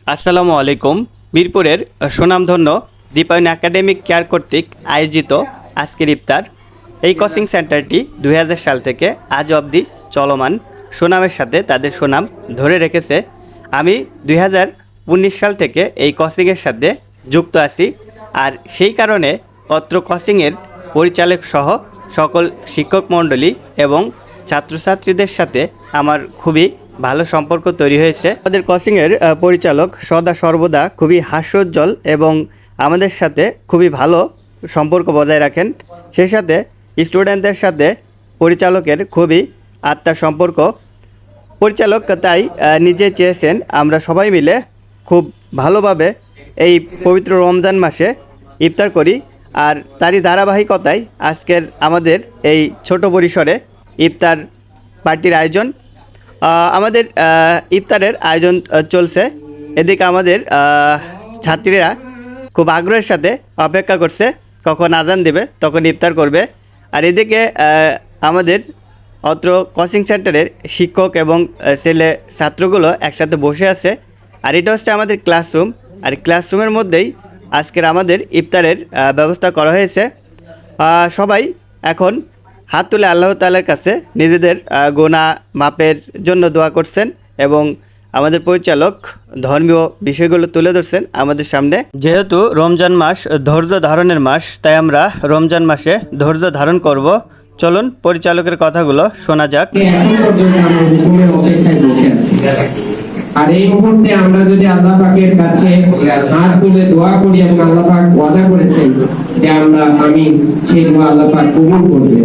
আসসালামু আলাইকুম। মিরপুরের সুনামধন্য দীপায়ন একাডেমিক কেয়ার কর্তৃক আয়োজিত আজকের ইফতার। এই কোচিং সেন্টারটি 2000 সাল থেকে আজ অবধি চলমান, সুনামের সাথে তাদের সুনাম ধরে রেখেছে। আমি 2019 সাল থেকে এই কোচিংয়ের সাথে যুক্ত আছি, আর সেই কারণে অত্র কোচিংয়ের পরিচালক সহ সকল শিক্ষক মণ্ডলী এবং ছাত্রছাত্রীদের সাথে আমার খুবই ভালো সম্পর্ক তৈরি হয়েছে। আমাদের কোচিংয়ের পরিচালক সদা সর্বদা খুবই হাস্যোজ্জ্বল এবং আমাদের সাথে খুবই ভালো সম্পর্ক বজায় রাখেন। সেই সাথে স্টুডেন্টদের সাথে পরিচালকের খুবই আত্মার সম্পর্ক। পরিচালক তাই নিজে চেয়েছেন আমরা সবাই মিলে খুব ভালোভাবে এই পবিত্র রমজান মাসে ইফতার করি, আর তারই ধারাবাহিকতায় আজকের আমাদের এই ছোট পরিসরে ইফতার পার্টির আয়োজন। আমাদের ইফতারের আয়োজন চলছে। এদিকে আমাদের ছাত্রীরা খুব আগ্রহের সাথে অপেক্ষা করছে কখন আজান দেবে তখন ইফতার করবে। আর এদিকে আমাদের অত্র কোচিং সেন্টারের শিক্ষক এবং ছেলে ছাত্রগুলো একসাথে বসে আছে। আর এটা হচ্ছে আমাদের ক্লাসরুম, আর ক্লাসরুমের মধ্যেই আজকের আমাদের ইফতারের ব্যবস্থা করা হয়েছে। সবাই এখন হাত তুলে আল্লাহ তাআলার কাছে নিজেদের গুনাহ মাপের জন্য দোয়া করছেন এবং আমাদের পরিচালক ধর্মীয় বিষয়গুলো তুলে ধরছেন আমাদের সামনে। যেহেতু রমজান মাস ধৈর্য ধারণের মাস, তাই আমরা রমজান মাসে ধৈর্য ধারণ করব। চলুন পরিচালকের কথাগুলো শোনা যাক। আর এই মুহূর্তে আমরা যদি আল্লাহ পাকের কাছে হাত তুলে দোয়া করি এবং আল্লাহ পাক ওয়াদা করেছেন যে আমি সেই দোয়া আল্লাহ পাক কবুল করবে।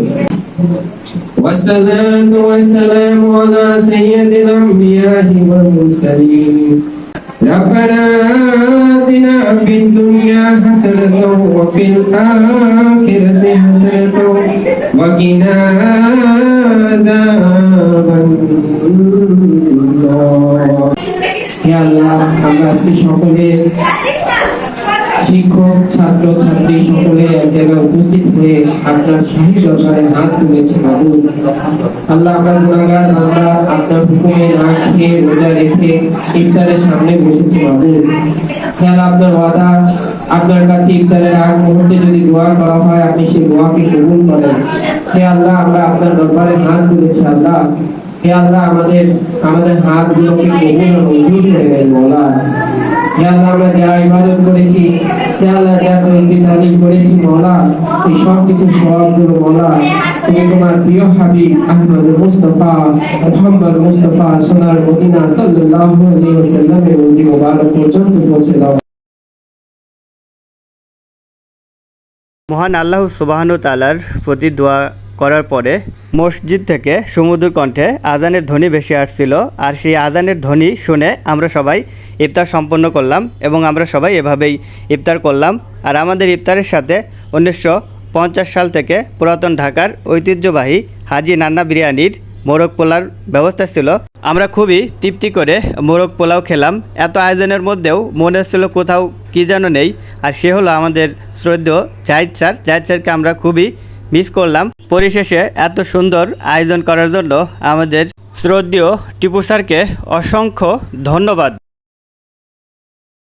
والصلاة والسلام على سيد الأنبياء والمرسلين ربنا آتنا في الدنيا حسنة وفي الآخرة حسنة وقنا عذاب النار يا الله আমরা আজকে সকলে শিক্ষক ছাত্র ছাত্রী সকলে এক জায়গায় উপস্থিত হয়ে আপনার শাহী দরবারে হাত তুলেছে। মাবুদ আল্লাহ, আমরা গুনাহগার বান্দা, আপনার হুকুমে না খেয়ে রোজা রেখে ইফতারের সামনে বসেছি। মাবুদ খেয়াল আপনার ওয়াদা, আপনার কাছে ইফতারের আগ মুহূর্তে যদি দোয়া করা হয় আপনি সেই দোয়াকে কবুল করেন। হে আল্লাহ, আমরা আপনার দরবারে হাত তুলেছি। আল্লাহ, হে আল্লাহ, আমাদের হাতগুলোকে কবুল ও মঞ্জুর করে দেন। মওলা হে আল্লাহ, আমরা যা ইবাদত করেছি, হে আল্লাহ, যা তাওহীদ তালিম করেছি মওলা, এই সব কিছু সওয়াবগুলো মওলা তুমি তোমার প্রিয় হাবিব আহমদ মুস্তাফা মুহাম্মদ মুস্তাফা সোনার মদিনা সাল্লাল্লাহু আলাইহি ওয়াসাল্লামের রোজি মোবারক পর্যন্ত পৌঁছে দাও। মহান আল্লাহ সুবহানাহু তাআলার প্রতি দোয়া করার পরে মসজিদ থেকে সুমধুর কণ্ঠে আজানের ধ্বনি ভেসে আসছিল, আর সেই আজানের ধ্বনি শুনে আমরা সবাই ইফতার সম্পন্ন করলাম এবং আমরা সবাই এভাবেই ইফতার করলাম। আর আমাদের ইফতারের সাথে 1950 সাল থেকে পুরাতন ঢাকার ঐতিহ্যবাহী হাজি নান্না বিরিয়ানির মোরগ পোলার ব্যবস্থা ছিল। আমরা খুবই তৃপ্তি করে মোরগ পোলাও খেলাম। এত আয়োজনের মধ্যেও মনে হচ্ছিল কোথাও কী যেন নেই, আর সে হলো আমাদের শ্রদ্ধেয় জাহিদ স্যার। জাহিদ স্যারকে আমরা খুবই মিস করলাম। পরিশেষে এত সুন্দর আয়োজন করার জন্য আমাদের শ্রদ্ধেয় টিপু স্যারকে অসংখ্য ধন্যবাদ।